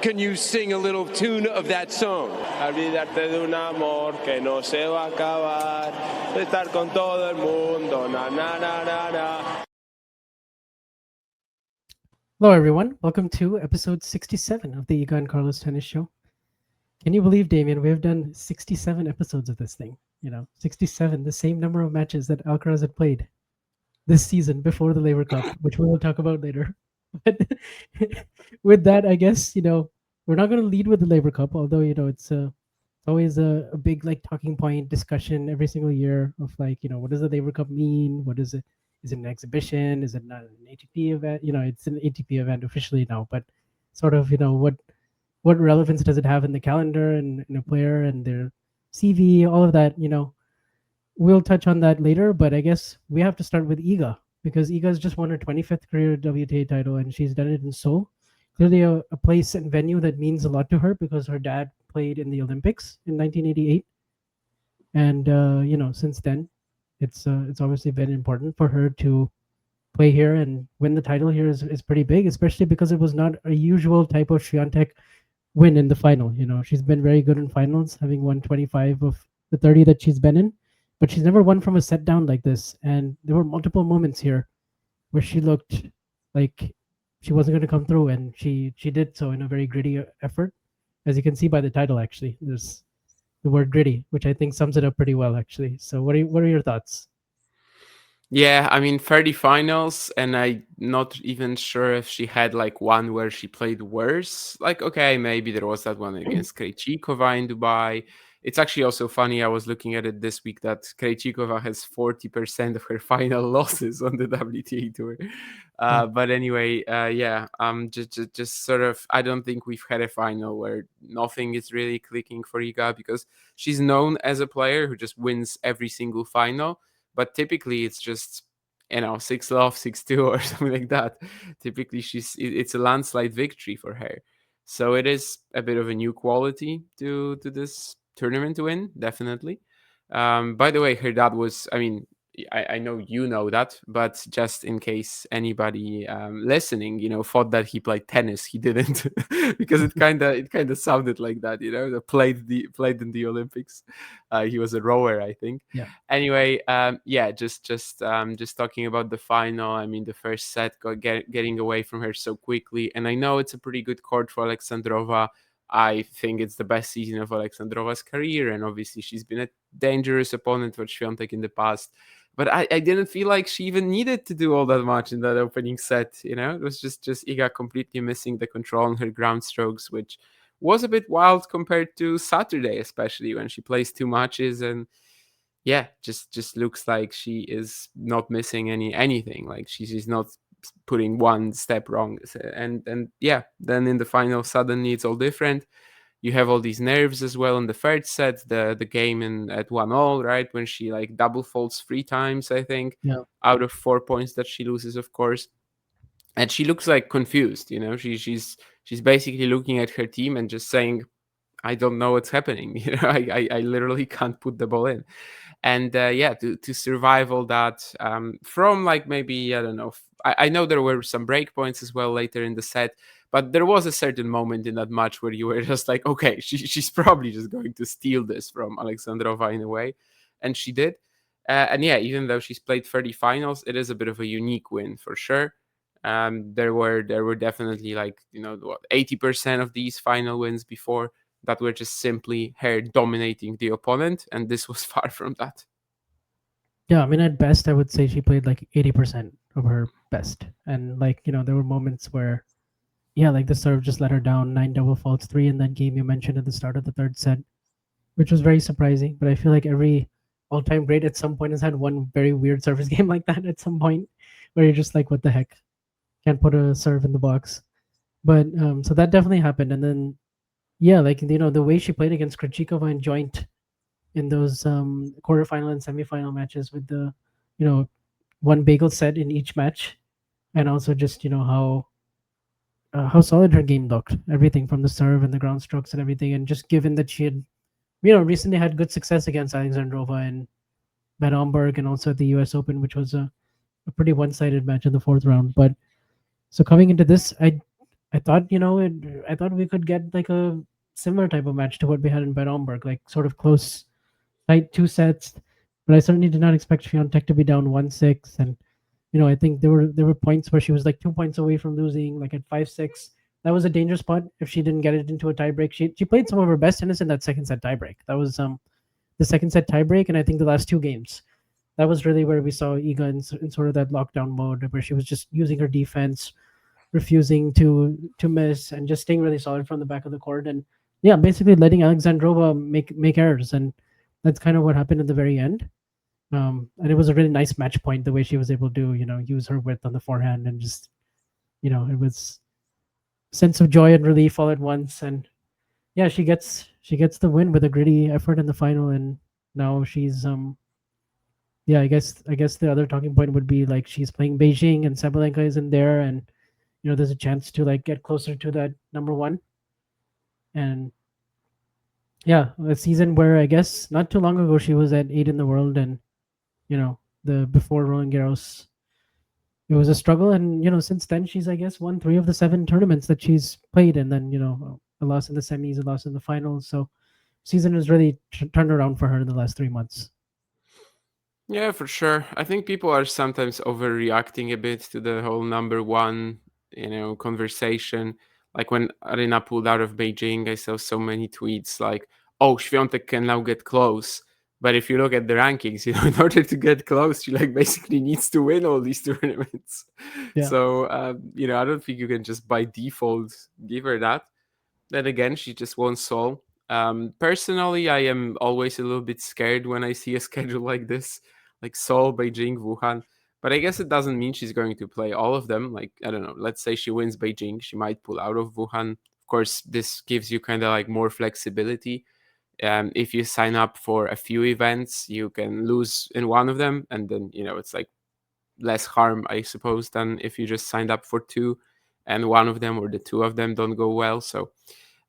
can you sing a little tune of that song? Olvidarte de un amor que no se va a acabar, de estar con todo el mundo, na na na na na. Hello, everyone. Welcome to episode 67 of the Iga and Carlos Tennis Show. Can you believe, Damien, we've done 67 episodes of this thing? 67, the same number of matches that Alcaraz had played this season before the Laver Cup, which we will talk about later. But with that, I guess, we're not going to lead with the Laver Cup, although, it's always a big, talking point discussion every single year of, what does the Laver Cup mean? What is it? Is it an exhibition? Is it not an ATP event? It's an ATP event officially now, but sort of, what relevance does it have in the calendar and in a player and their CV, all of that, we'll touch on that later. But I guess we have to start with Iga, because Iga's just won her 25th career WTA title, and she's done it in Seoul. Clearly a place and venue that means a lot to her, because her dad played in the Olympics in 1988. And, since then, it's obviously been important for her to play here and win the title here is pretty big, especially because it was not a usual type of Świątek win in the final. She's been very good in finals, having won 25 of the 30 that she's been in, but she's never won from a set down like this. And there were multiple moments here where she looked like she wasn't going to come through, and she did so in a very gritty effort, as you can see by the title. Actually, there's the word gritty, which I think sums it up pretty well, actually. So what are your thoughts? Yeah, I mean, 30 finals, and I'm not even sure if she had one where she played worse. Okay, maybe there was that one against Krejcikova in Dubai. It's actually also funny, I was looking at it this week, that Krejcikova has 40% of her final losses on the WTA Tour. But anyway, just sort of, I don't think we've had a final where nothing is really clicking for Iga, because she's known as a player who just wins every single final. But typically it's just, 6-love, 6-2 or something like that. Typically it's a landslide victory for her. So it is a bit of a new quality to this tournament to win, definitely. By the way, her dad was, I know you know that, but just in case anybody listening, thought that he played tennis, he didn't, because it kind of sounded like that, played in the Olympics. He was a rower, I think. Yeah. Anyway, just talking about the final. The first set getting away from her so quickly, and I know it's a pretty good court for Alexandrova. I think it's the best season of Alexandrova's career, and obviously she's been a dangerous opponent for Świątek in the past. But I didn't feel like she even needed to do all that much in that opening set. It was just Iga completely missing the control on her ground strokes, which was a bit wild compared to Saturday, especially when she plays 2 matches. And yeah, just looks like she is not missing anything. Like she's not putting one step wrong. And yeah, then in the final, suddenly it's all different. You have all these nerves as well in the third set, the game at 1-1, right? When she double faults 3 times, I think, out of 4 points that she loses, of course. And she looks confused, she's basically looking at her team and just saying, I don't know what's happening. I literally can't put the ball in. And to survive all that from maybe, I don't know. I know there were some break points as well later in the set, but there was a certain moment in that match where you were just like, okay, she's probably just going to steal this from Alexandrova in a way. And she did. And yeah, even though she's played 30 finals, it is a bit of a unique win for sure. There were definitely 80% of these final wins before that were just simply her dominating the opponent, and this was far from that. Yeah, at best, I would say she played 80% of her best. And there were moments where, the serve just let her down, 9 double faults, 3 in that game you mentioned at the start of the third set, which was very surprising. But I feel like every all-time great at some point has had one very weird service game like that at some point, where you're just like, what the heck? Can't put a serve in the box. But so that definitely happened. And then, yeah, the way she played against Krejcikova in joint in those quarterfinal and semifinal matches with the, one bagel set in each match, and also just how solid her game looked, everything from the serve and the ground strokes and everything. And just given that she had, recently had good success against Alexandrova in Bad Homburg and also at the US Open, which was a pretty one-sided match in the 4th round. But so coming into this, I thought, I thought we could get like a similar type of match to what we had in Bad Homburg, like sort of close, tight 2 sets. But I certainly did not expect Fiontek to be down 1-6. And I think there were points where she was like 2 points away from losing, like at 5-6. That was a dangerous spot if she didn't get it into a tiebreak. She played some of her best tennis in that second set tiebreak. That was the second set tiebreak, and I think the last two games. That was really where we saw Iga in sort of that lockdown mode, where she was just using her defense, refusing to miss, and just staying really solid from the back of the court, and yeah, basically letting Alexandrova make errors, and that's kind of what happened in the very end. And it was a really nice match point the way she was able to use her width on the forehand, and just it was sense of joy and relief all at once. And yeah, she gets the win with a gritty effort in the final, and now she's yeah, I guess the other talking point would be like she's playing Beijing and Sabalenka is in there, and there's a chance to like get closer to that number one. And yeah, a season where I guess not too long ago she was at 8 in the world, and the before Roland Garros it was a struggle, and since then she's I guess won 3 of the 7 tournaments that she's played, and then a loss in the semis, a loss in the finals. So season has really turned around for her in the last 3 months. Yeah, for sure. I think people are sometimes overreacting a bit to the whole number one, conversation. Like when Arena pulled out of Beijing, I saw so many tweets like, "Oh, Świątek can now get close." But if you look at the rankings, in order to get close, she like basically needs to win all these tournaments. Yeah. So, I don't think you can just by default give her that. Then again, she just won Seoul. Personally, I am always a little bit scared when I see a schedule like this, like Seoul, Beijing, Wuhan. But I guess it doesn't mean she's going to play all of them. Like, I don't know, let's say she wins Beijing, she might pull out of Wuhan. Of course, this gives you kind of like more flexibility. If you sign up for a few events, you can lose in one of them, and then, it's like less harm, I suppose, than if you just signed up for two and one of them or the two of them don't go well. So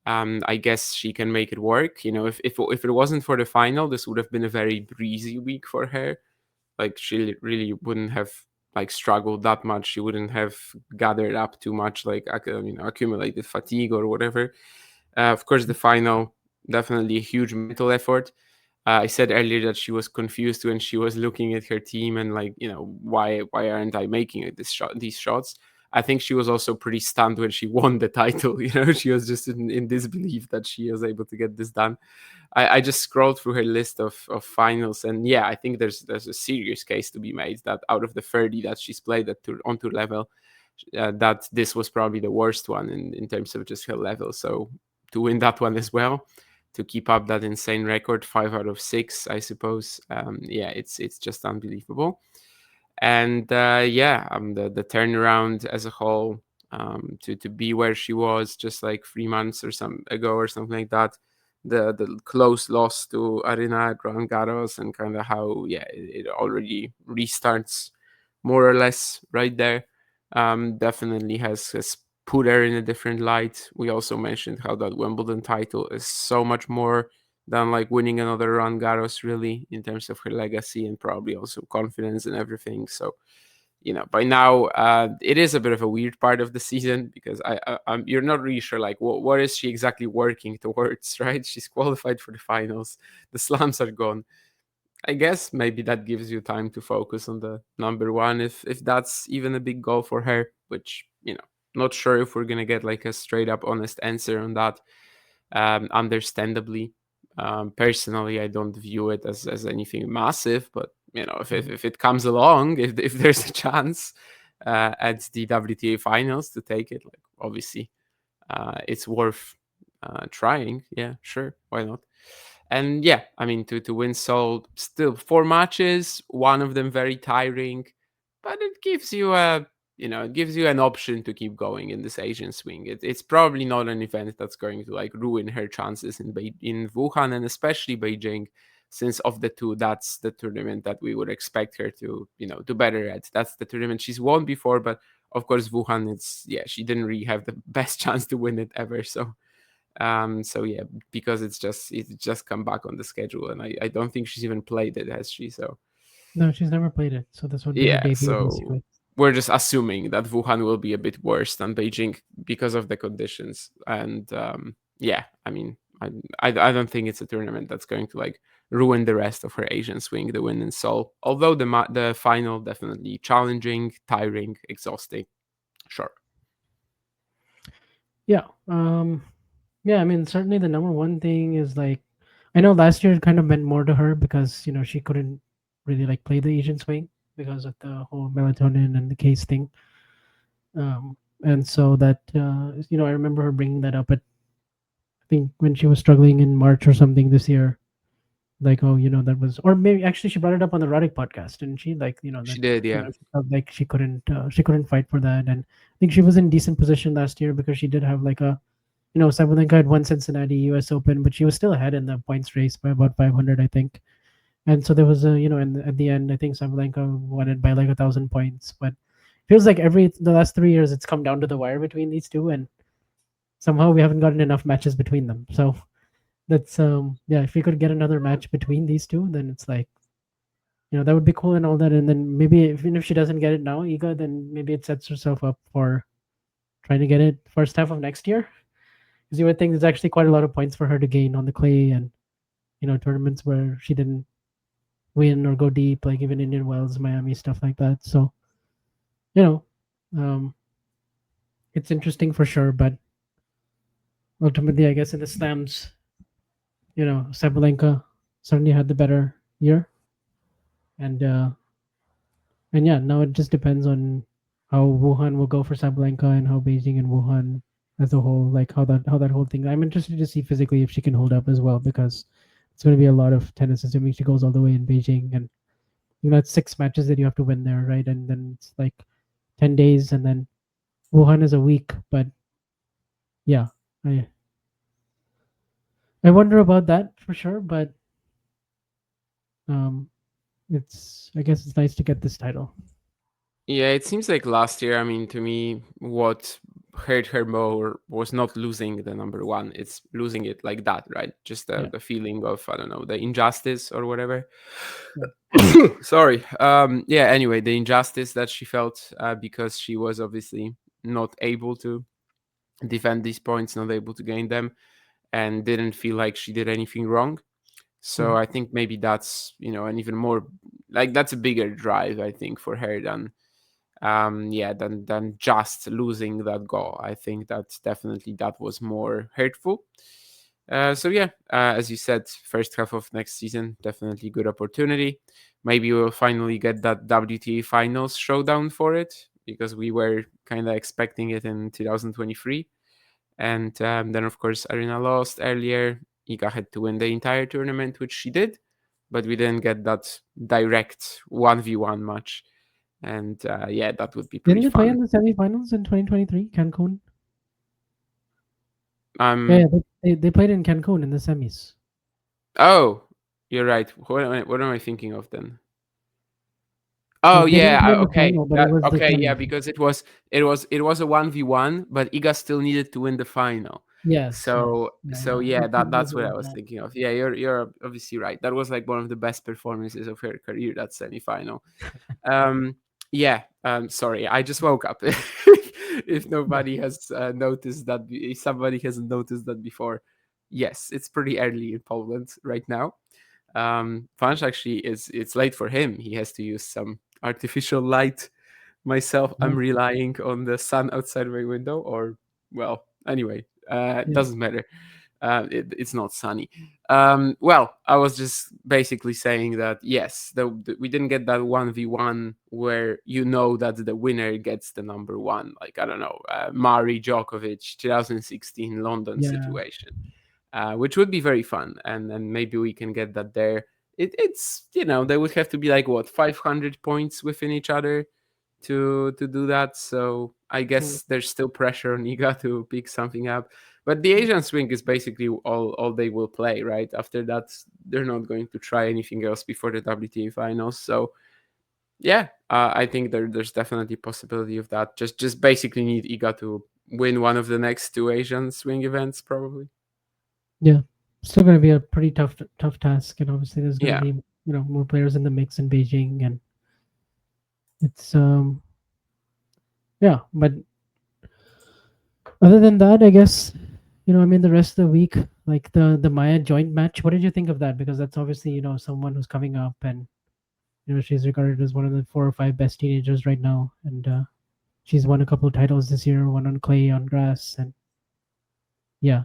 I guess she can make it work. If it wasn't for the final, this would have been a very breezy week for her. Like she really wouldn't have like struggled that much. She wouldn't have gathered up too much like accumulated fatigue or whatever. Of course, the final definitely a huge mental effort. I said earlier that she was confused when she was looking at her team and like, why aren't I making it these shots? I think she was also pretty stunned when she won the title. She was just in disbelief that she was able to get this done. I just scrolled through her list of finals, and yeah, I think there's a serious case to be made that out of the 30 that she's played on tour level, that this was probably the worst one in terms of just her level. So to win that one as well, to keep up that insane record, 5 out of 6, I suppose. Yeah, it's just unbelievable. And the turnaround as a whole, to be where she was just like 3 months or some ago or something like that. The close loss to Arena Roland Garros, and kind of how it already restarts more or less right there. Definitely has put her in a different light. We also mentioned how that Wimbledon title is so much more than like winning another Roland Garros, really, in terms of her legacy and probably also confidence and everything. So, by now it is a bit of a weird part of the season, because you're not really sure like what is she exactly working towards, right? She's qualified for the finals, the slams are gone. I guess maybe that gives you time to focus on the number one, if that's even a big goal for her, which, not sure if we're gonna get like a straight up honest answer on that. Understandably, personally, I don't view it as anything massive, but if it comes along, if there's a chance at the WTA finals to take it, like obviously it's worth trying. Yeah, sure, why not? And yeah, I mean, to win Seoul, still 4 matches, one of them very tiring, but it gives you an option to keep going in this Asian swing. It's probably not an event that's going to like ruin her chances in Wuhan, and especially Beijing, since of the two, that's the tournament that we would expect her to do better at. That's the tournament she's won before, but of course Wuhan, she didn't really have the best chance to win it ever. So yeah, because it's just come back on the schedule, and I don't think she's even played it, has she? So No, she's never played it, so this would be her yeah, debut, so basically. we're just assuming that Wuhan will be a bit worse than Beijing because of the conditions. And yeah, I mean, I don't think it's a tournament that's going to like ruin the rest of her Asian swing. The win in Seoul, although the final definitely challenging, tiring, exhausting. Sure. Yeah. Yeah, I mean, certainly the number one thing is like, I know last year it kind of meant more to her because, she couldn't really like play the Asian swing because of the whole melatonin and the case thing. And so that, I remember her bringing that up at, I think when she was struggling in March or something this year, like, oh, that was, or maybe actually she brought it up on the Roddick podcast, and she like, that, She did, yeah. she felt like she couldn't fight for that. And I think she was in decent position last year because she did have like a, Sabalenka had won Cincinnati U.S. Open, but she was still ahead in the points race by about 500, I think. And so there was a, at the end, I think Sabalenka won it by like 1,000 points. But feels like the last 3 years, it's come down to the wire between these two, and somehow we haven't gotten enough matches between them. So that's yeah, if we could get another match between these two, then it's like, that would be cool and all that. And then maybe even if she doesn't get it now, Iga, then maybe it sets herself up for trying to get it first half of next year. Because you would think there's actually quite a lot of points for her to gain on the clay and tournaments where she didn't win or go deep, like even Indian Wells, Miami, stuff like that. So you know, um, it's interesting for sure. But ultimately, I guess in the slams, Sabalenka certainly had the better year, and yeah, now it just depends on how Wuhan will go for Sabalenka and how Beijing and Wuhan as a whole, like how that whole thing. I'm interested to see physically if she can hold up as well, because it's going to be a lot of tennis assuming she goes all the way in Beijing, and it's 6 matches that you have to win there, right? And then it's like 10 days, and then Wuhan is a week. But yeah, I wonder about that for sure. But um, I guess it's nice to get this title. Yeah, it seems like last year, I mean, to me, what hurt her more was not losing the number one. It's losing it like that, right? Just Yeah. the feeling of, I don't know, the injustice or whatever. Yeah. Sorry. Yeah, anyway, the injustice that she felt because she was obviously not able to defend these points, not able to gain them, and didn't feel like she did anything wrong. So I think maybe that's, an even more, like, that's a bigger drive, I think, for her than than just losing that goal. I think that was more hurtful. So yeah, as you said, first half of next season, definitely good opportunity. Maybe we'll finally get that WTA finals showdown for it, because we were kind of expecting it in 2023. And then of course Arena lost earlier. Iga had to win the entire tournament, which she did, but we didn't get that direct 1v1 match. And yeah, that would be pretty Didn't they play fun. in the semifinals in 2023, Cancun? Um. Yeah, they played in Cancun in the semis. Oh, you're right. What am I thinking of then? Oh They didn't yeah. play in the Okay. final, but it was the Okay. Yeah, semi. because it was a 1v1, but Iga still needed to win the final. Yes, yes. So It yeah, that's what I was was that. thinking of. Yeah, you're obviously right. That was like one of the best performances of her career. That semifinal. Um. Yeah. Sorry, I just woke up. If nobody has noticed that, if somebody hasn't noticed that before, yes, it's pretty early in Poland right now. Vansh actually it's late for him. He has to use some artificial light. Myself, I'm Yeah, relying on the sun outside my window, or well, anyway, it yeah. doesn't matter. It's not sunny. Well, I was just basically saying that yes, we didn't get that 1v1 where that the winner gets the number one. Like, I don't know, Mari Djokovic 2016 London Yeah. situation, which would be very fun, and maybe we can get that there. It's they would have to be like what 500 points within each other to do that. So I Mm. guess there's still pressure on Iga to pick something up. But the Asian swing is basically all they will play, right? After that, they're not going to try anything else before the WTA finals. So yeah, I think there's definitely possibility of that. Just basically need Iga to win one of the next two Asian swing events, probably. Yeah. Still going to be a pretty tough task, and obviously there's going to Yeah. be more players in the mix in Beijing, and it's Yeah, but other than that, I guess I mean the rest of the week, like the Maya joint match. What did you think of that? Because that's obviously someone who's coming up, and she's regarded as one of the 4 or 5 best teenagers right now, and she's won a couple of titles this year, one on clay, on grass, and yeah,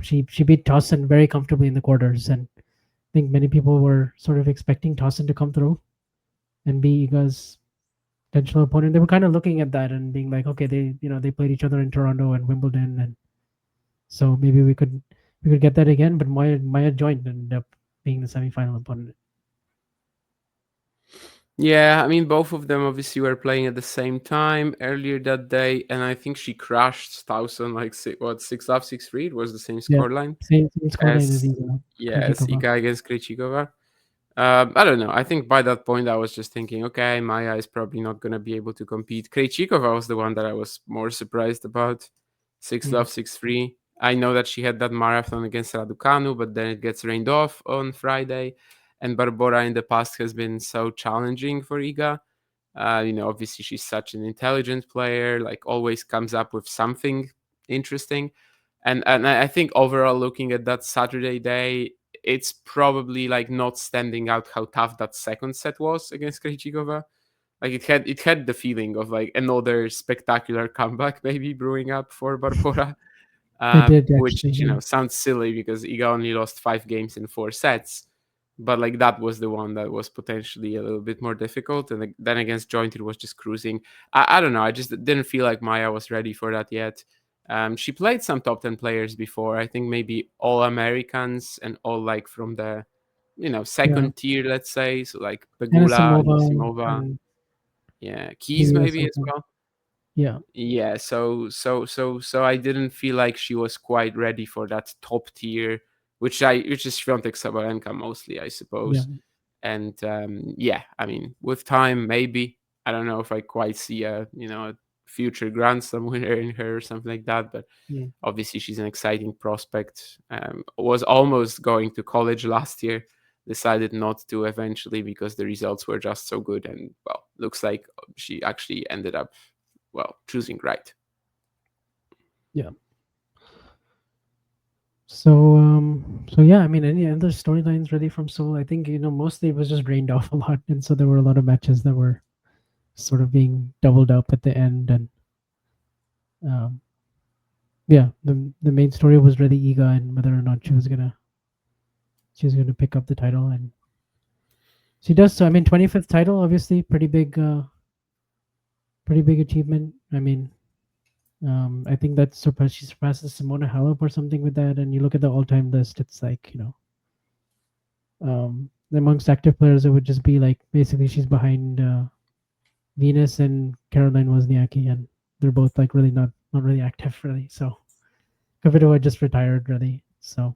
she beat Towson very comfortably in the quarters, and I think many people were sort of expecting Towson to come through and be Iga's potential opponent. They were kind of looking at that and being like, okay, they played each other in Toronto and Wimbledon, and so maybe we could get that again. But Maya joined and ended up being the semifinal opponent. Yeah, I mean, both of them obviously were playing at the same time earlier that day, and I think she crushed Towson like 6-love, 6-3. It was the same Yeah, scoreline same scoreline as as Iga as Krejcikova. Iga against Krejcikova. I don't know. I think by that point I was just thinking, okay, Maya is probably not going to be able to compete. Krejcikova was the one that I was more surprised about. 6-love, 6-3. I know that she had that marathon against Raducanu, but then it gets rained off on Friday. And Barbora in the past has been so challenging for Iga. Obviously she's such an intelligent player, like always comes up with something interesting. And I think overall, looking at that Saturday day, it's probably like not standing out how tough that second set was against Krejcikova. Like it had the feeling of like another spectacular comeback maybe brewing up for Barbora, It did which actually. Yeah. sounds silly because Iga only lost 5 games in 4 sets, but like that was the one that was potentially a little bit more difficult. And then against Joint, it was just cruising. I don't know. I just didn't feel like Maya was ready for that yet. She played some top 10 players before. I think maybe all Americans and all like from the Yeah. second tier, let's say. So like Pegula, Anisimova Anisimova, and yeah, the Keys US maybe as Open. well. Yeah. Yeah, so I didn't feel like she was quite ready for that top tier, which is Świątek Sabalenka mostly, I Yeah. suppose. And yeah, I mean, with time, maybe. I don't know if I quite see a future Grand Slam winner in her or something like that, but Mm. obviously she's an exciting prospect. Was almost going to college last year, decided not to eventually because the results were just so good, and well, looks like she actually ended up choosing right. Yeah. So yeah, I mean, any other storylines really from Seoul? I think mostly it was just rained off a lot, and so there were a lot of matches that were sort of being doubled up at the end, and um, yeah, the main story was really Iga and whether or not she was gonna pick up the title, and she does. So I mean, 25th title, obviously, pretty big achievement. I mean, I think that she surpasses Simona Halep or something with that. And you look at the all-time list, it's like amongst active players, it would just be like basically she's behind Venus and Caroline Wozniacki, and they're both like really not really active really. So Kvitova just retired really. So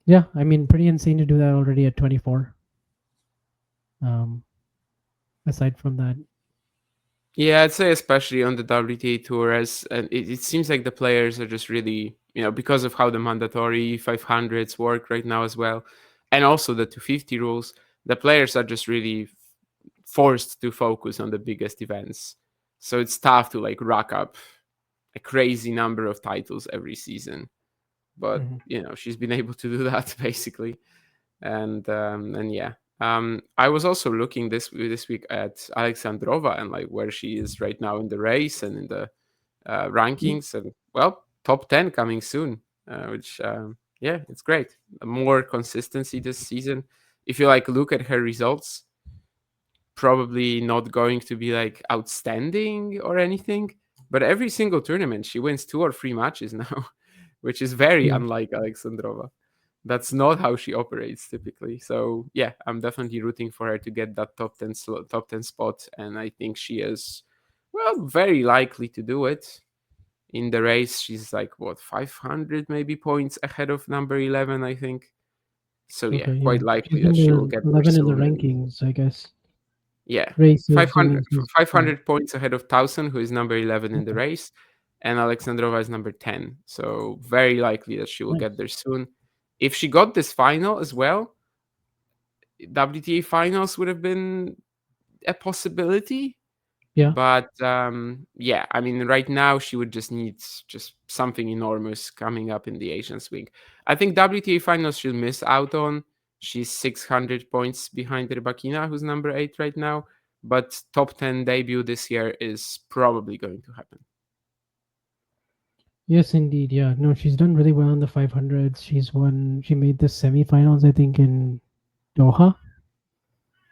yeah, I mean, pretty insane to do that already at 24. Um, aside from that, Yeah, I'd say especially on the WTA tour, as it seems like the players are just really, because of how the mandatory 500s work right now as well, and also the 250 rules, the players are just really forced to focus on the biggest events. So it's tough to like rack up a crazy number of titles every season. But Mhm. she's been able to do that basically, and yeah. I was also looking this week at Alexandrova and like where she is right now in the race and in the rankings, and well, top 10 coming soon, which yeah, it's great. More consistency this season. If you like look at her results, probably not going to be like outstanding or anything, but every single tournament she wins 2 or 3 matches now, which is very Yeah. unlike Alexandrova. That's not how she operates typically. So yeah, I'm definitely rooting for her to get that top 10 spot, and I think she is very likely to do it. In the race, she's like 500 maybe points ahead of number 11, I think. So yeah, Okay. Yeah. quite likely She's that she will number get there 11 in the soon. And rankings, I guess. yeah, Races. I 500, mean, she's yeah. 500 points ahead of Towson, who is number 11 in the Okay. race, and Alexandrova is number 10. So very likely that she will get Nice. there soon. If she got this final as well, WTA finals would have been a possibility. Yeah. But yeah, I mean, right now she would just need just something enormous coming up in the Asian swing. I think WTA finals she'll miss out on. She's 600 points behind Rybakina, who's number 8 right now. But top 10 debut this year is probably going to happen. Yes, indeed. Yeah. No, she's done really well in the 500s. She made the semifinals, I think, in Doha.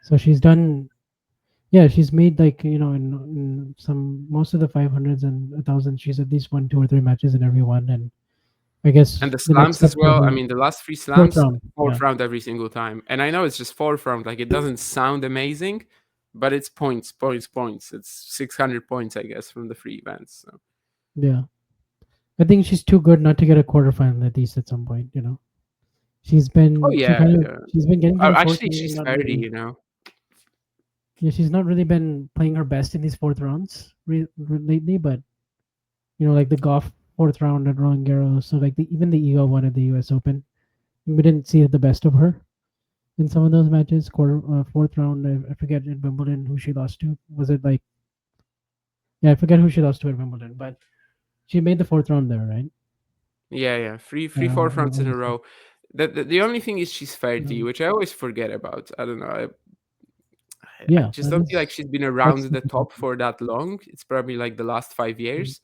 So she's done, yeah, she's made like, in most of the 500s and 1,000, she's at least won 2 or 3 matches in every one. And I guess And the the next slams step as for well. I her, mean, the last 3 fourth slams, round. Yeah. fourth round every single time. And I know it's just fourth round. Like, it doesn't sound amazing, but it's points, points, points. It's 600 points, I guess, from the 3 events. So. Yeah. I think she's too good not to get a quarterfinal at least at some point, She's Oh, been yeah, yeah. she's been getting to the fourth Actually, round and she's not 30, really. you know. Yeah, she's not really been playing her best in these fourth rounds lately, but like the golf fourth round at Roland Garros, so like even the Iga one at the U.S. Open, we didn't see the best of her in some of those matches. Fourth round, I forget at Wimbledon who she lost to. Was it like, yeah, I forget who she lost to at Wimbledon, but she made the fourth round there, right? Yeah, yeah. Three, fourth rounds in a Obviously. row. The only thing is she's 30, Um, which I always forget about. I don't know. I yeah, just that don't feel like is she's been around that's the top significant. for that long. It's probably like the last 5 years.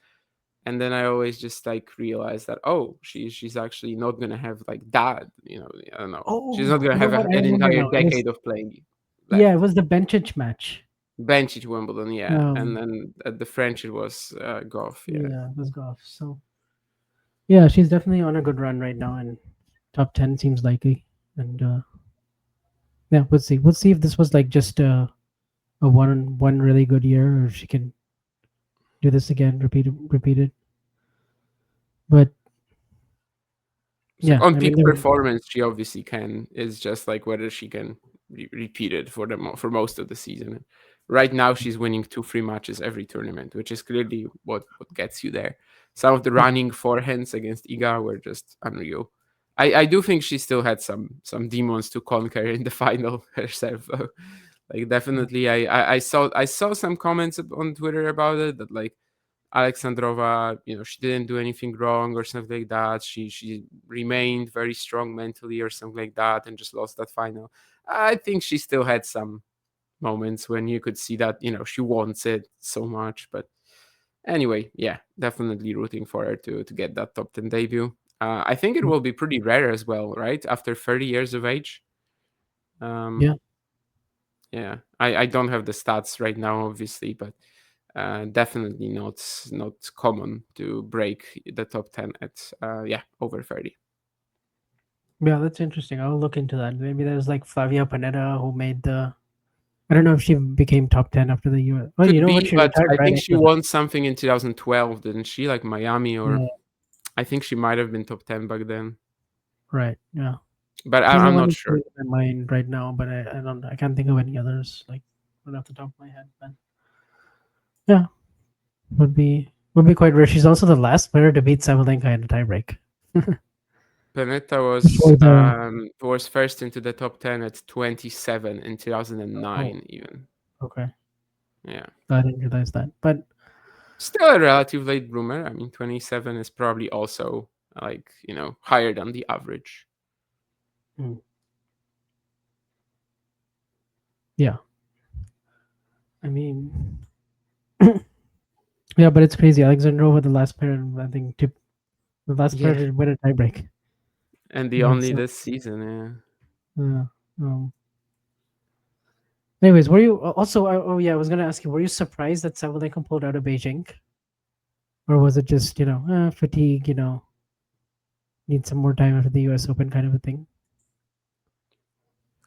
And then I always just like realize that, oh, she's actually not gonna have like that, I don't know. She's not Oh, gonna you know have what? I an remember entire now. decade of playing Yeah, it left. was the Bencic match. Bench at Wimbledon, yeah. And Um, then at the French it was golf, yeah. yeah, it was golf. So yeah, she's definitely on a good run right now, and top 10 seems likely. And yeah, we'll see. We'll see if this was like just a one really good year, or if she can do this again, repeat it. But So yeah, on I peak mean, performance, she obviously can. It's just like whether she can repeat it for most of the season. Right now, she's winning 2 free matches every tournament, which is clearly what gets you there. Some of the running forehands against Iga were just unreal. I do think she still had some demons to conquer in the final herself. Though. Like definitely, I saw some comments on Twitter about it that like Alexandrova, she didn't do anything wrong or something like that. She remained very strong mentally or something like that and just lost that final. I think she still had some moments when you could see that, she wants it so much. But anyway, yeah, definitely rooting for her to get that top 10 debut. I think it will be pretty rare as well, right? After 30 years of age. Um, yeah, yeah, I don't have the stats right now, obviously, but definitely not common to break the top 10 at over 30. yeah, that's interesting. I'll look into that. Maybe there's like Flavia Panetta who made the. I don't know if she became top 10 after the U.S. Well, you Could know what? be, She but retired I right think she after that. won something in 2012, didn't she? Like Miami, or Yeah, I think she might have been top 10 back then, right. Yeah, but she's the I'm one not who's sure. coming to my mind right now, but I can't think of any others like right off the top of my head. But yeah, would be quite rare. She's also the last player to beat Sabalenka in a tiebreak. Panetta Before the was first into the top 10 at 27 in oh 2009 even. okay, Yeah. I didn't realize that. But Still a relative late bloomer. I mean, 27 is probably also like, higher than the average. mm, yeah, I mean, yeah, but it's crazy. Alexandrova, the last player, I think, the last player Yeah. to win a tiebreak. And the That's only this season, yeah. uh, um, anyways, were you also? Oh yeah, I was gonna ask you. Were you surprised that Sabalenka pulled out of Beijing, or was it just fatigue? Need some more time after the U.S. Open kind of a thing.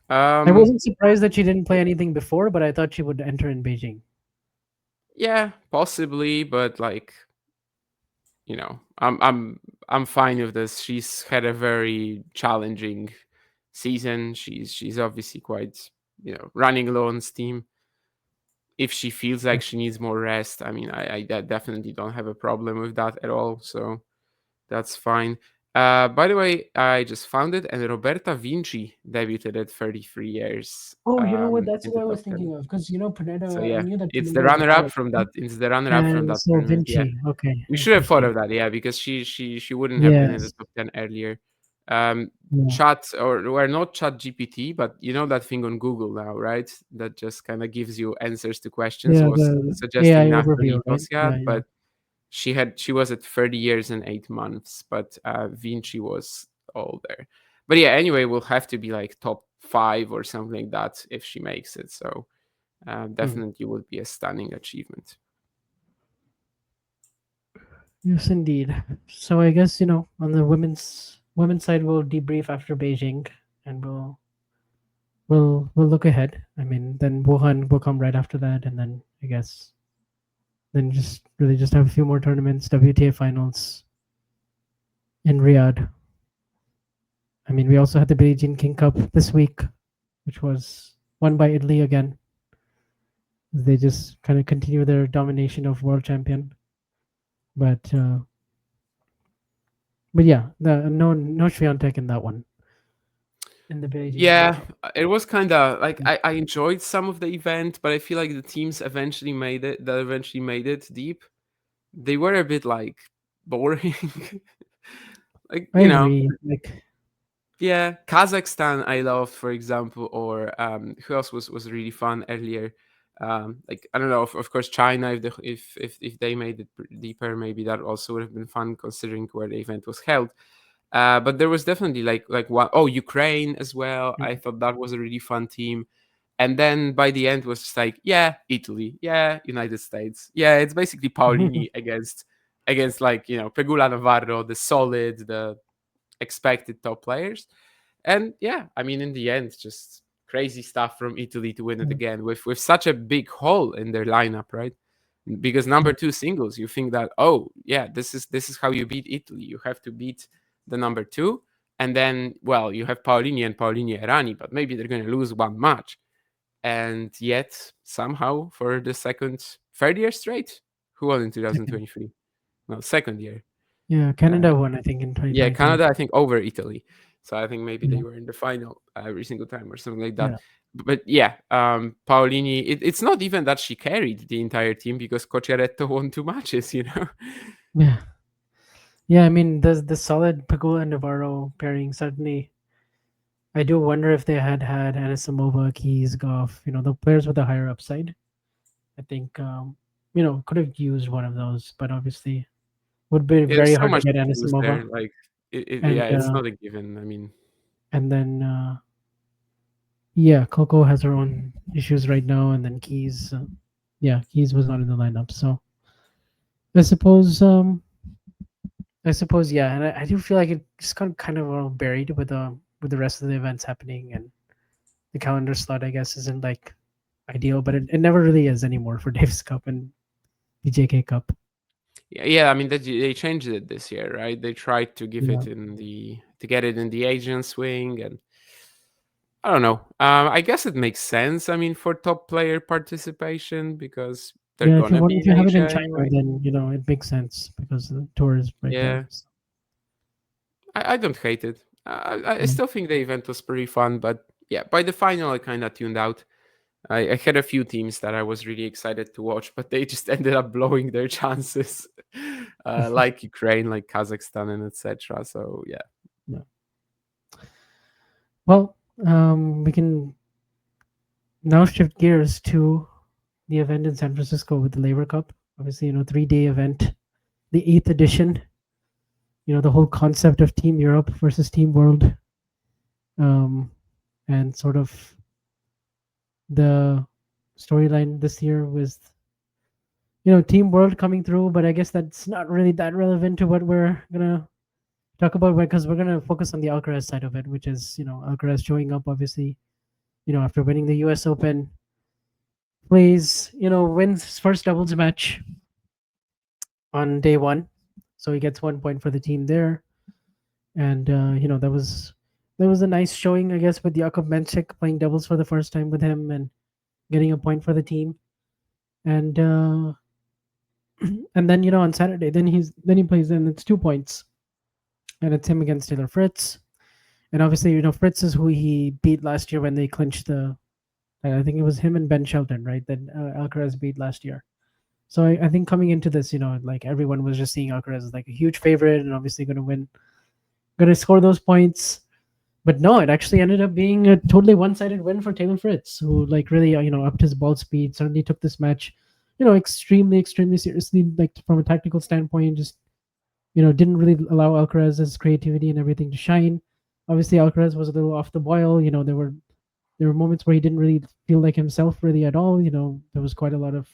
I Um, wasn't surprised that she didn't play anything before, but I thought she would enter in Beijing. yeah, possibly, but like, I'm fine with this. She's had a very challenging season. She's obviously quite, running low on steam. If she feels like she needs more rest, I mean, I definitely don't have a problem with that at all. So that's fine. By the way, I just found it, and Roberta Vinci debuted at 33 years Oh, you know what? That's in what the I was top 10. thinking of because So Pineda. I yeah, knew that it's the Pineda runner-up retired, from that. It's the runner-up from and that so tournament. Yeah, Vinci. Okay, we should have thought interesting. of that. Yeah, because she wouldn't have been in the Yes. top 10 earlier. Um, Yeah. Chat or we're not Chat GPT, but you know that thing on Google now, right? That just kind of gives you answers to questions. Yeah. Was The AI suggesting Natalie overview, right? Yeah. Tosiad, Yeah. but she was at 30 years and 8 months, but Vinci was older. But yeah, anyway, we'll have to be like top 5 or something like that if she makes it. So Hmm. definitely would be a stunning achievement. Yes, indeed. So I guess on the women's side, we'll debrief after Beijing, and we'll look ahead. I mean, then Wuhan will come right after that, and then I guess then just really just have a few more tournaments, WTA finals in Riyadh. I mean, we also had the Billie Jean King Cup this week, which was won by Italy again. They just kind of continue their domination of world champion, but yeah, no Świątek in that one in the Billie Jean King Yeah, Cup. it was kind of like I enjoyed some of the event, but I feel like the teams eventually made it. That eventually made it deep. They were a bit like boring. Like I agree. Like, yeah, Kazakhstan I loved, for example, or who else was really fun earlier. Like I don't know, of course China. If they made it deeper, maybe that also would have been fun considering where the event was held. But there was definitely like one oh Ukraine as well. I mm, thought that was a really fun team. And then by the end was just like yeah Italy, yeah United States, yeah it's basically Paolini against like Pegula Navarro, the solid, the expected top players. And yeah, I mean in the end just crazy stuff from Italy to win it mm, again with such a big hole in their lineup, right? Because number yeah, 2 singles, you think that oh yeah, this is how you beat Italy. You have to beat the number 2, and then well you have Paolini and Paolini Errani, but maybe they're going to lose one match. And yet somehow for the third year straight, who won in second. 2023? No, second year. Yeah, uh, Canada won, I think, in yeah, 2023. Canada, I think, over Italy. So I think maybe Yeah, they were in the final every single time or something like that. yeah, But yeah, Paolini, it's not even that she carried the entire team because Cocciaretto won 2 matches. yeah, yeah. I mean, the solid Pagula and Navarro pairing certainly. I do wonder if they had Anisimova, Keys, Goff, the players with the higher upside. I think could have used one of those, but obviously would be Yeah, very there's so hard to much get to lose there. Anisimova, Like, and yeah, it's not a given. I mean, then yeah, Coco has her own issues right now, and then Keys, yeah, Keys was not in the lineup, so I suppose yeah, and I do feel like it just got kind of all buried with the rest of the events happening, and the calendar slot I guess isn't like ideal, but it never really is anymore for Davis Cup and BJK Cup. yeah. I mean, they changed it this year, right? They tried to give Yeah, it to get it in the Asian swing, and I don't know. I guess it makes sense. I mean, for top player participation because they're yeah. gonna be If in you have it in Asia China, anyway. then it makes sense because the tour is right there. Yeah, So, I don't hate it. I yeah. still think the event was pretty fun, but yeah, by the final I kind of tuned out. I had a few teams that I was really excited to watch, but they just ended up blowing their chances, like Ukraine, like Kazakhstan, and etc. So yeah, Yeah. Well, we can now shift gears to the event in San Francisco with the Laver Cup. Obviously, 3-day event, the eighth edition. The whole concept of Team Europe versus Team World, um, and sort of the storyline this year was, Team World coming through, but I guess that's not really that relevant to what we're gonna talk about because we're gonna focus on the Alcaraz side of it, which is Alcaraz showing up obviously, after winning the U.S. Open, plays, wins his first doubles match on day one, so he gets 1 point for the team there, and that was a nice showing, I guess, with Jakub Menchik playing doubles for the first time with him and getting a point for the team, and and then on Saturday, then he plays, and it's 2 points, and it's him against Taylor Fritz. And obviously, Fritz is who he beat last year when they clinched the. I think it was him and Ben Shelton, right? That Alcaraz beat last year. So I think coming into this, like everyone was just seeing Alcaraz as like a huge favorite and obviously going to win, going to score those points. But no, it actually ended up being a totally one-sided win for Taylor Fritz, who like really upped his ball speed. Certainly took this match, extremely extremely seriously. Like from a tactical standpoint, just didn't really allow Alcaraz's creativity and everything to shine. Obviously, Alcaraz was a little off the boil. There were moments where he didn't really feel like himself really at all. There was quite a lot of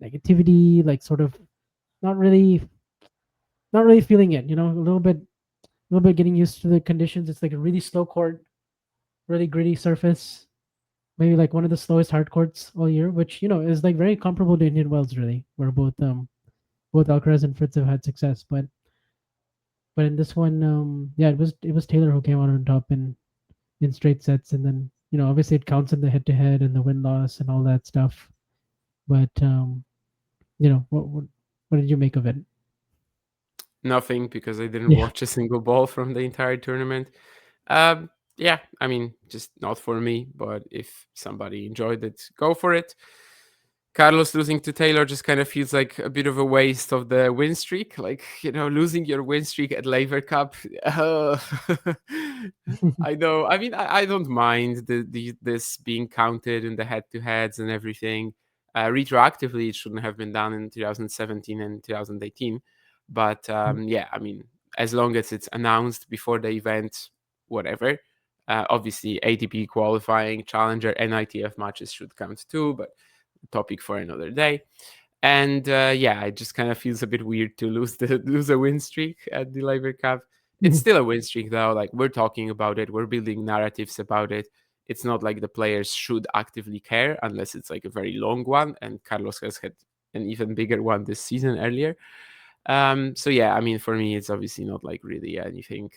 negativity, like sort of not really not really feeling it. A little bit getting used to the conditions. It's like a really slow court, really gritty surface. Maybe like one of the slowest hard courts all year, which is like very comparable to Indian Wells, really, where both Alcaraz and Fritz have had success. But in this one, yeah, it was Taylor who came out on top in straight sets, and then obviously it counts in the head to head and the win loss and all that stuff. But what did you make of it? Nothing, because I didn't Yeah, watch a single ball from the entire tournament. Um, yeah, I mean, just not for me. But if somebody enjoyed it, go for it. Carlos losing to Taylor just kind of feels like a bit of a waste of the win streak. Like, losing your win streak at Laver Cup. uh, I know. I mean, I don't mind this being counted in the head-to-heads and everything. Retroactively, it shouldn't have been done in 2017 and 2018. But yeah, I mean, as long as it's announced before the event, whatever. Obviously, ATP qualifying, Challenger, and ITF matches should count too, but topic for another day. And yeah, it just kind of feels a bit weird to lose a win streak at the Laver Cup. It's still a win streak though. Like, we're talking about it, we're building narratives about it. It's not like the players should actively care unless it's like a very long one. And Carlos has had an even bigger one this season earlier. So yeah, I mean, for me, it's obviously not like really anything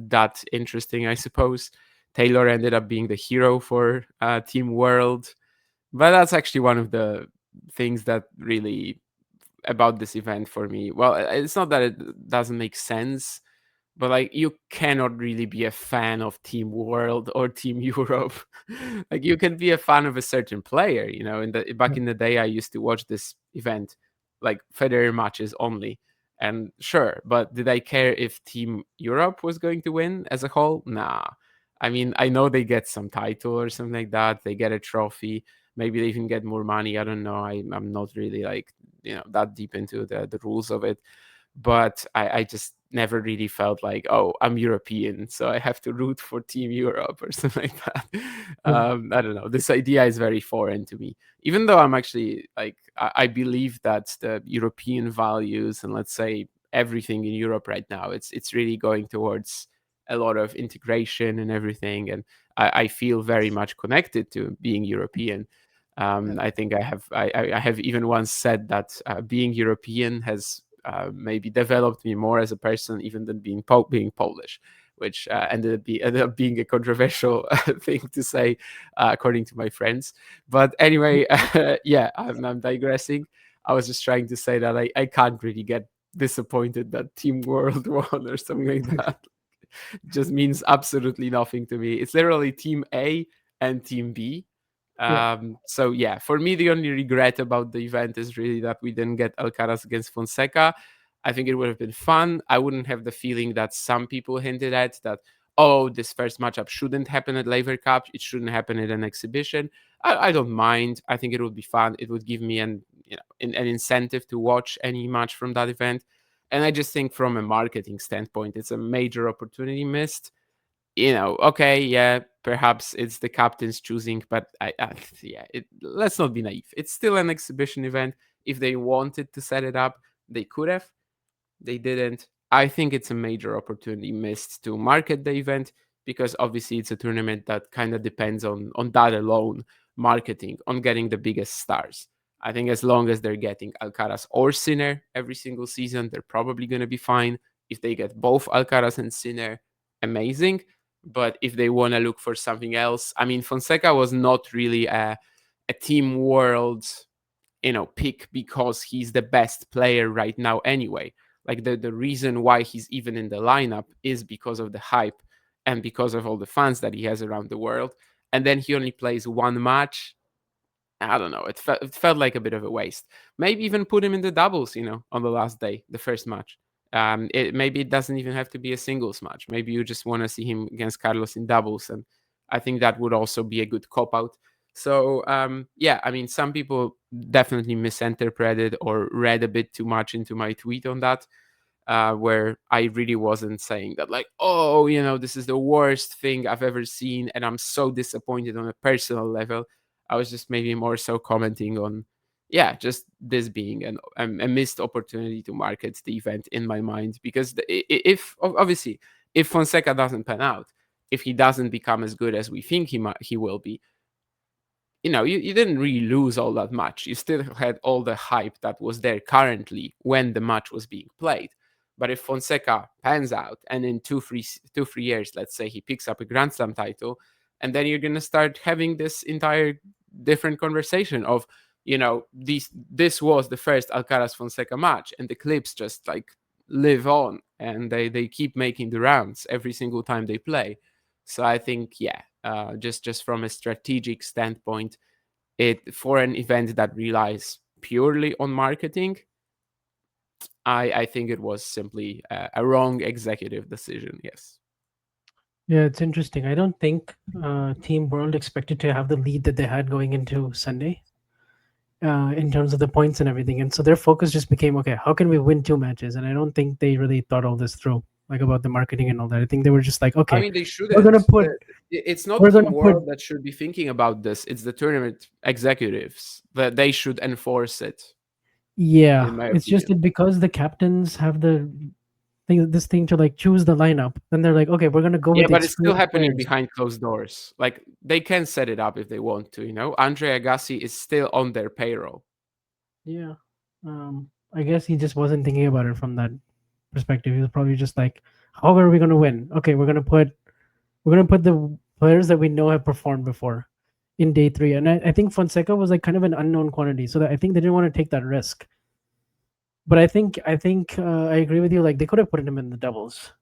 that interesting, I suppose. Taylor ended up being the hero for Team World, but that's actually one of the things that really about this event for me. Well, it's not that it doesn't make sense, but like, you cannot really be a fan of Team World or Team Europe. Like, you can be a fan of a certain player. Back yeah, in the day, I used to watch this event, like Federer matches only. And sure, but did I care if Team Europe was going to win as a whole? Nah. I mean, I know they get some title or something like that. They get a trophy. Maybe they even get more money. I don't know. I'm not really like, that deep into the rules of it. But I just never really felt like, oh, I'm European, so I have to root for Team Europe or something like that. yeah, I don't know. This idea is very foreign to me, even though I'm actually like, I believe that the European values and, let's say, everything in Europe right now, it's really going towards a lot of integration and everything. And I feel very much connected to being European. I think I have even once said that being European has maybe developed me more as a person, even than being Polish, which ended up being a controversial thing to say, according to my friends. But anyway, yeah, I'm digressing. I was just trying to say that I can't really get disappointed that Team World won or something like that. Just means absolutely nothing to me. It's literally Team A and Team B. yeah, So yeah, for me, the only regret about the event is really that we didn't get Alcaraz against Fonseca. I think it would have been fun. I wouldn't have the feeling that some people hinted at, that, oh, this first matchup shouldn't happen at Laver Cup. It shouldn't happen at an exhibition. I don't mind. I think it would be fun. It would give me an incentive to watch any match from that event. And I just think from a marketing standpoint, it's a major opportunity missed. Okay, yeah, perhaps it's the captain's choosing, but yeah, let's not be naive. It's still an exhibition event. If they wanted to set it up, they could have. They didn't. I think it's a major opportunity missed to market the event, because obviously it's a tournament that kind of depends on that alone, marketing, on getting the biggest stars. I think as long as they're getting Alcaraz or Sinner every single season, they're probably going to be fine. If they get both Alcaraz and Sinner, amazing. But if they want to look for something else, I mean, Fonseca was not really a Team World pick because he's the best player right now anyway. Like the reason why he's even in the lineup is because of the hype and because of all the fans that he has around the world. And then he only plays one match. I don't know. It felt like a bit of a waste. Maybe even put him in the doubles, on the last day, the first match. Maybe it doesn't even have to be a singles match. Maybe you just want to see him against Carlos in doubles, and I think that would also be a good cop out. So yeah, I mean, some people definitely misinterpreted or read a bit too much into my tweet on that, where I really wasn't saying that like, oh, this is the worst thing I've ever seen, and I'm so disappointed on a personal level. I was just maybe more so commenting on, yeah, just this being a missed opportunity to market the event in my mind, because if obviously if Fonseca doesn't pan out, if he doesn't become as good as we think he will be, you didn't really lose all that much. You still had all the hype that was there currently when the match was being played. But if Fonseca pans out and in 2-3 years, let's say he picks up a Grand Slam title, and then you're gonna start having this entire different conversation of, this was the first Alcaraz Fonseca match, and the clips just like live on, and they keep making the rounds every single time they play. So I think, yeah, just from a strategic standpoint, for an event that relies purely on marketing, I think it was simply a wrong executive decision. Yes. Yeah, it's interesting. I don't think Team World expected to have the lead that they had going into Sunday, in terms of the points and everything. And so their focus just became, okay, how can we win 2 matches? And I don't think they really thought all this through, like about the marketing and all that. I think they were just like, I okay, mean, they we're gonna shouldn't. put It's not we're Team gonna put World that should be thinking about this. It's the tournament executives that they should enforce it, yeah. in my It's just opinion. that because the captains have this thing to like choose the lineup, then they're like, okay, we're gonna go Yeah, with the but it's still experienced happening players. behind closed doors. Like they can set it up if they want to. Andre Agassi is still on their payroll. Yeah. I guess he just wasn't thinking about it from that perspective. He was probably just like, how are we gonna win? Okay, we're gonna put the players that we know have performed before in day three. And I think Fonseca was like kind of an unknown quantity, so that I think they didn't want to take that risk. But I think I agree with you. Like they could have put him in the doubles,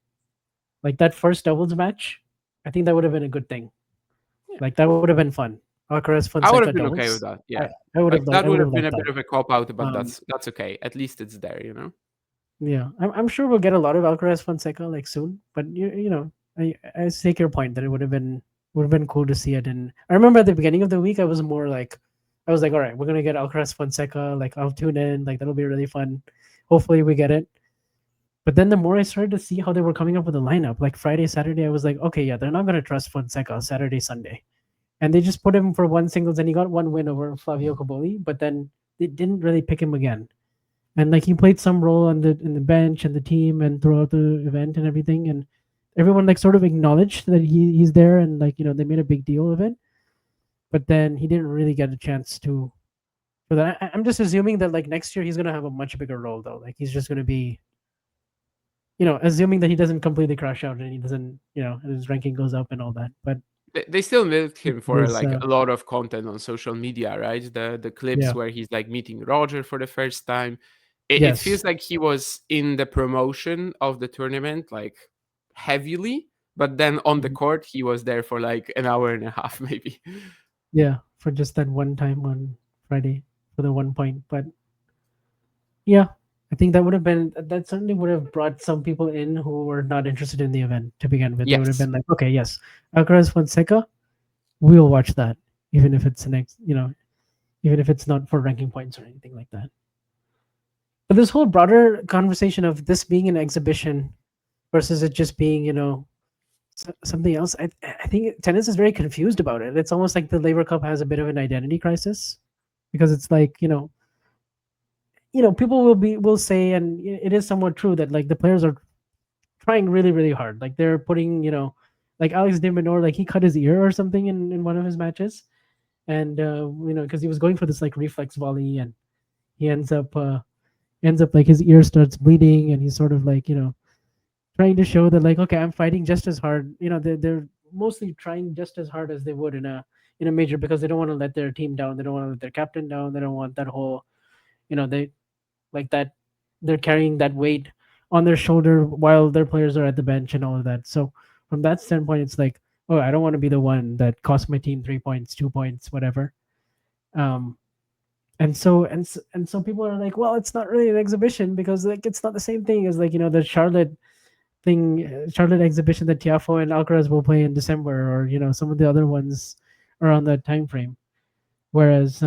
like that first doubles match. I think that would have been a good thing. Yeah. Like that would have been fun. Alcaraz I would Fonseca have been okay with doubles. that. I, Yeah. I would have Like liked that I would would have have been liked a that. bit of a cop out, but Um, that's okay. At least it's there. yeah, I'm sure we'll get a lot of Alcaraz Fonseca like soon. But I take your point that it would have been cool to see it. And I remember at the beginning of the week, I was more like, I was like, all right, we're gonna get Alcaraz Fonseca. Like I'll tune in. Like that'll be really fun. Hopefully we get it. But then the more I started to see how they were coming up with a lineup, like Friday, Saturday, I was like, okay, yeah, they're not gonna trust Fonseca Saturday, Sunday, and they just put him for one singles, and he got one win over Flavio Caboli. But then they didn't really pick him again, and like he played some role on the bench and the team and throughout the event and everything, and everyone like sort of acknowledged that he's there, and like they made a big deal of it. But then he didn't really get a chance to for that. I'm just assuming that like next year he's gonna have a much bigger role though. Like he's just gonna be, assuming that he doesn't completely crash out and he doesn't, and his ranking goes up and all that. But They still milked him for there's like a lot of content on social media, right? The clips yeah, where he's like meeting Roger for the first time. It yes, feels like he was in the promotion of the tournament like heavily, but then on the mhm, court he was there for like an hour and a half, maybe. yeah, for just that one time on Friday for the 1 point. But yeah, I think that certainly would have brought some people in who were not interested in the event to begin with. They would have Yes. been like, okay, yes, Alcaraz Fonseca, we'll watch that, even if it's the next, even if it's not for ranking points or anything like that. But this whole broader conversation of this being an exhibition versus it just being, something else, I think tennis is very confused about it. It's almost like the Laver Cup has a bit of an identity crisis because it's like, people will say, and it is somewhat true that like the players are trying really, really hard. Like they're putting, like Alex de Minaur, like he cut his ear or something in one of his matches, and because he was going for this like reflex volley, and he ends up like his ear starts bleeding, and he's sort of like trying to show that like, okay, I'm fighting just as hard. They're mostly trying just as hard as they would in a major because they don't want to let their team down. They don't want to let their captain down. They don't want that whole, they like that they're carrying that weight on their shoulder while their players are at the bench and all of that. So from that standpoint, it's like, oh, I don't want to be the one that cost my team 3 points, 2 points, whatever. Um, and so people are like, well, it's not really an exhibition because like it's not the same thing as like the Charlotte thing, Charlotte exhibition that Tiafo and Alcaraz will play in December, or some of the other ones around that time frame. Whereas,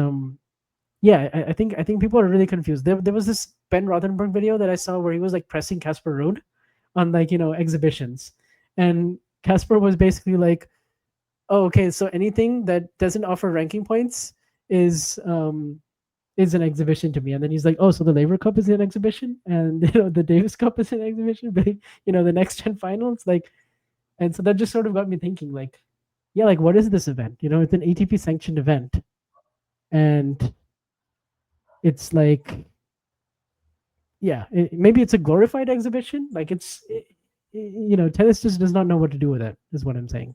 yeah, I think people are really confused. There was this Ben Rothenberg video that I saw where he was like pressing Casper Ruud on like exhibitions, and Casper was basically like, "Oh, okay, so anything that doesn't offer ranking points is an exhibition to me." And then he's like, "Oh, so the Laver Cup is an exhibition, and the Davis Cup is an exhibition, but the next gen finals, like." And so that just sort of got me thinking, like, yeah, like what is this event? It's an ATP sanctioned event, and it's like, yeah, maybe it's a glorified exhibition. Like tennis just does not know what to do with it, is what I'm saying.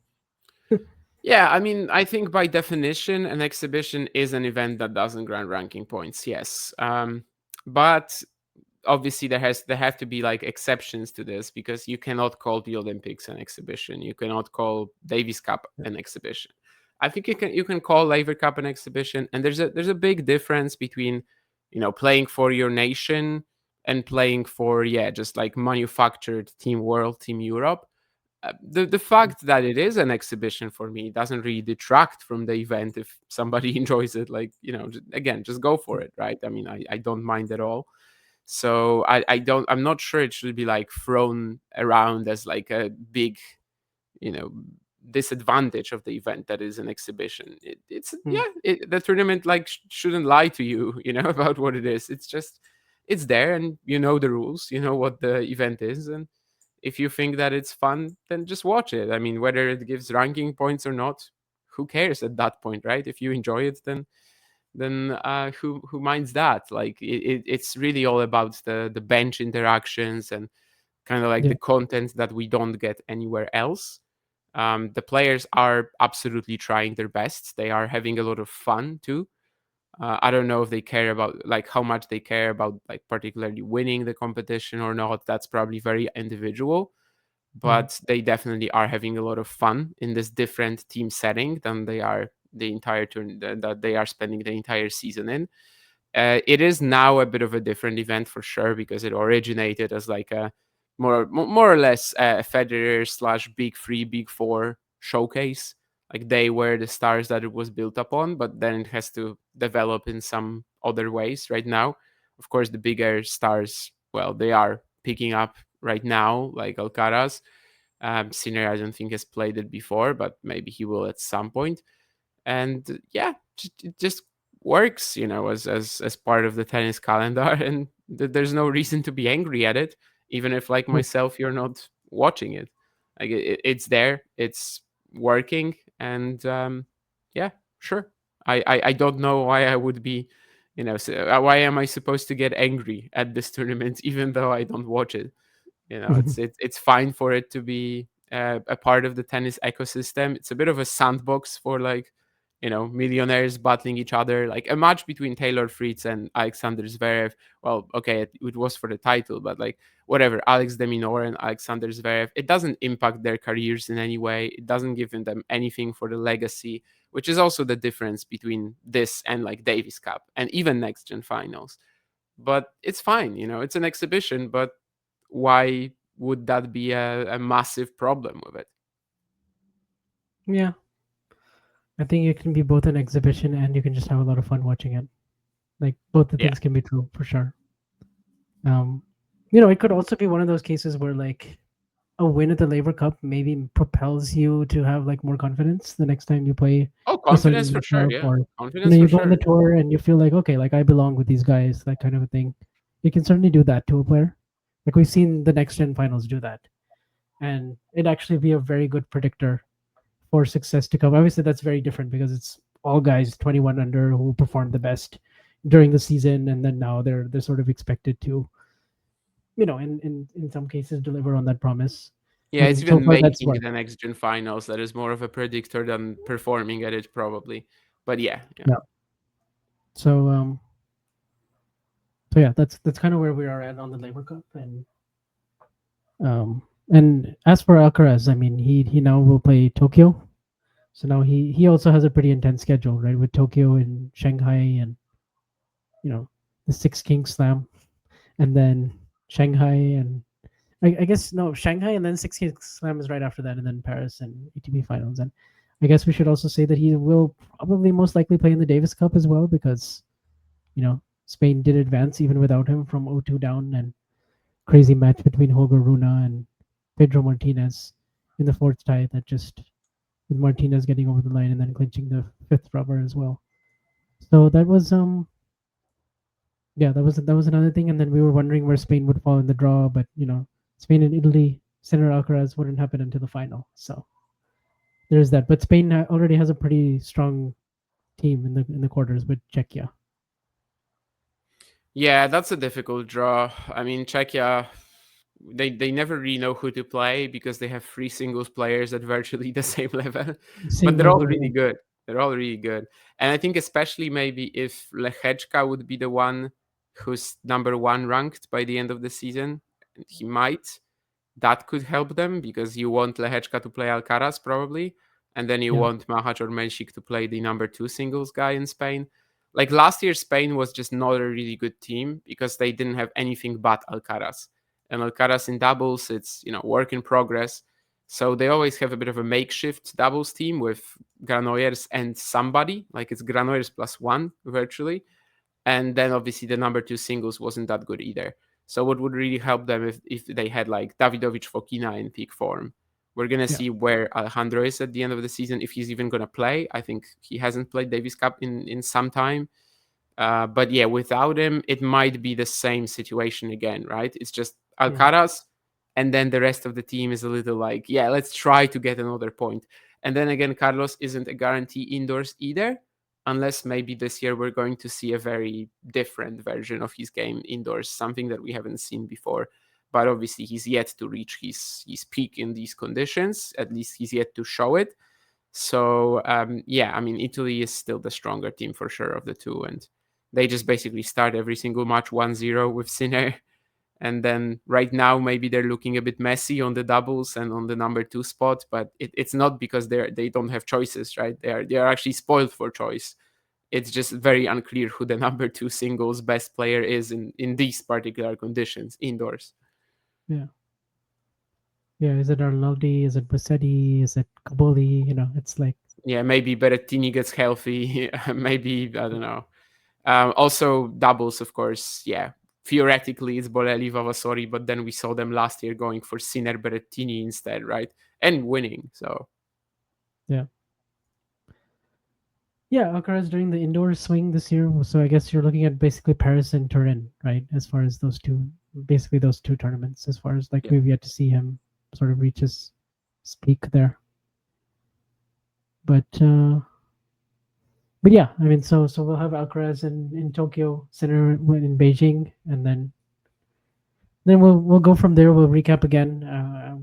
Yeah, I mean, I think by definition, an exhibition is an event that doesn't grant ranking points. Yes, but obviously there have to be like exceptions to this, because you cannot call the Olympics an exhibition. You cannot call Davis Cup an exhibition. I think you can call Laver Cup an exhibition, and there's a big difference between playing for your nation and playing for just like manufactured Team World, Team Europe. The fact that it is an exhibition for me doesn't really detract from the event if somebody enjoys it. Like, again, just go for it, right? I mean, I don't mind at all. So I'm not sure it should be like thrown around as like a big, you know, disadvantage of the event that is an exhibition. The tournament like shouldn't lie to you, about what it is. It's just, it's there, and the rules, what the event is, and if you think that it's fun, then just watch it. I mean, whether it gives ranking points or not, who cares at that point, right? If you enjoy it, then who minds that? Like it's really all about the bench interactions and kind of like the content that we don't get anywhere else. The players are absolutely trying their best. They are having a lot of fun too. I don't know if they care about like how much they care about like particularly winning the competition or not. That's probably very individual, but they definitely are having a lot of fun in this different team setting than they are the entire turn that they are spending the entire season in. It is now a bit of a different event for sure, because it originated as like a more or less a Federer / Big Three, Big Four showcase. Like they were the stars that it was built upon, but then it has to develop in some other ways right now. Of course, the bigger stars, well, they are picking up right now, like Alcaraz. Sinner, I don't think has played it before, but maybe he will at some point. And yeah, it just works, as part of the tennis calendar, and there's no reason to be angry at it, even if like myself, you're not watching it. Like it's there, it's working, and yeah, sure. I don't know why I would be, why am I supposed to get angry at this tournament even though I don't watch it? It's fine for it to be a part of the tennis ecosystem. It's a bit of a sandbox for like millionaires battling each other. Like a match between Taylor Fritz and Alexander Zverev, well, okay, it was for the title, but like whatever, Alex de Minaur and Alexander Zverev, it doesn't impact their careers in any way. It doesn't give them anything for the legacy, which is also the difference between this and like Davis Cup and even next gen finals. But it's fine, it's an exhibition, but why would that be a massive problem with it? Yeah, I think it can be both an exhibition and you can just have a lot of fun watching it. Like both the things can be true for sure. It could also be one of those cases where like a win at the Laver Cup maybe propels you to have like more confidence the next time you play. Oh, confidence for sure. Yeah, or confidence you for go on the sure. tour and you feel like, okay, like I belong with these guys, that kind of a thing. You can certainly do that to a player. Like we've seen the next gen finals do that, and it actually be a very good predictor for success to come. Obviously, that's very different because it's all guys 21 under who performed the best during the season, and then now they're sort of expected to, in some cases, deliver on that promise. Yeah, it's And so even far, that's making worked. the next gen finals that is more of a predictor than performing at it, probably. But yeah. Yeah. So yeah, that's kind of where we are at on the Laver Cup, and And as for Alcaraz, I mean, he now will play Tokyo. So now he also has a pretty intense schedule, right? With Tokyo and Shanghai and the Six Kings Slam, and then Shanghai and I guess no Shanghai and then Six Kings Slam is right after that, and then Paris and ATP Finals. And I guess we should also say that he will probably most likely play in the Davis Cup as well because Spain did advance even without him from 0-2 down, and crazy match between Holger Rune and Pedro Martinez in the fourth tie that just with Martinez getting over the line and then clinching the fifth rubber as well. So that was that was another thing. And then we were wondering where Spain would fall in the draw, but Spain and Italy, Sinner Alcaraz wouldn't happen until the final. So there's that. But Spain already has a pretty strong team in the quarters with Czechia. Yeah, that's a difficult draw. I mean, Czechia, they never really know who to play because they have three singles players at virtually the same level, Same but they're all level, really yeah. good. They're all really good. And I think especially maybe if Lehečka would be the one who's number one ranked by the end of the season, and he might, that could help them because you want Lehečka to play Alcaraz probably, and then you Yeah. want Mahac or Menšik to play the number two singles guy in Spain. Like last year, Spain was just not a really good team because they didn't have anything but Alcaraz. And Alcaraz in doubles, it's work in progress. So they always have a bit of a makeshift doubles team with Granollers and somebody, like it's Granollers plus one virtually. And then obviously the number two singles wasn't that good either. So what would really help them if they had like Davidovich Fokina in peak form? We're gonna Yeah. see where Alejandro is at the end of the season, if he's even gonna play. I think he hasn't played Davis Cup in some time. But yeah, without him, it might be the same situation again, right? It's just Alcaraz, and then the rest of the team is a little like, yeah, let's try to get another point. And then again, Carlos isn't a guarantee indoors either, unless maybe this year we're going to see a very different version of his game indoors, something that we haven't seen before. But obviously, he's yet to reach his peak in these conditions. At least he's yet to show it. So yeah, I mean, Italy is still the stronger team for sure of the two, and they just basically start every single match 1-0 with Sinner. And then right now, maybe they're looking a bit messy on the doubles and on the number two spot, but it's not because they don't have choices, right? They are actually spoiled for choice. It's just very unclear who the number two singles best player is in these particular conditions indoors. Yeah. Yeah. Is it Arnaldi? Is it Bassetti? Is it Kabuli? It's like Yeah, maybe Berrettini gets healthy. Maybe, I don't know. Also, doubles, of course. Yeah, theoretically, it's Bolelli, Vavasori, but then we saw them last year going for Sinner Berrettini instead, right? And winning. So, yeah. Yeah, Alcaraz during the indoor swing this year. So I guess you're looking at basically Paris and Turin, right? As far as basically those two tournaments. As far as like yeah. we've yet to see him sort of reach his peak there. But yeah, I mean, so we'll have Alcaraz in Tokyo, Sinner in Beijing, and then we'll go from there. We'll recap again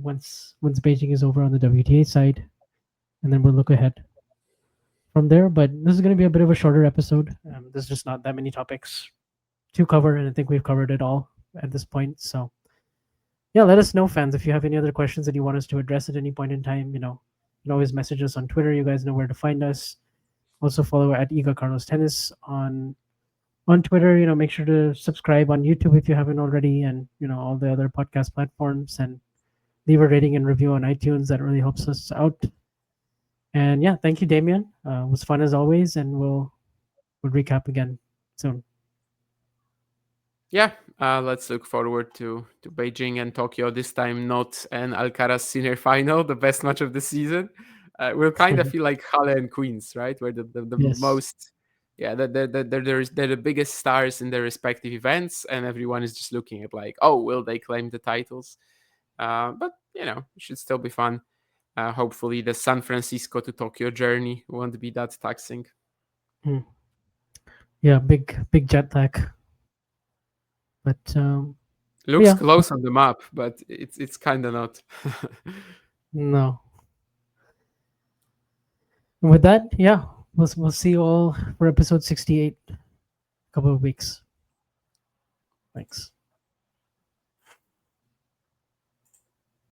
once Beijing is over on the WTA side, and then we'll look ahead from there. But this is going to be a bit of a shorter episode. There's just not that many topics to cover, and I think we've covered it all at this point. So yeah, let us know, fans, if you have any other questions that you want us to address at any point in time. You can always message us on Twitter. You guys know where to find us. Also follow at Iga Carlos Tennis on Twitter. Make sure to subscribe on YouTube if you haven't already, and all the other podcast platforms, and leave a rating and review on iTunes. That really helps us out. And yeah, thank you, Damien. It was fun as always, and we'll recap again soon. Yeah, let's look forward to Beijing and Tokyo this time. Not an Alcaraz Sinner final, the best match of the season. We'll kind of feel like Halle and Queens, right? Where the Yes. most, yeah, they're the biggest stars in their respective events, and everyone is just looking at like, oh, will they claim the titles? But it should still be fun. Hopefully, the San Francisco to Tokyo journey won't be that taxing. Yeah, big jet lag. But looks close on the map, but it's kind of not. No. And with that, yeah, we'll see you all for episode 68 in a couple of weeks. Thanks.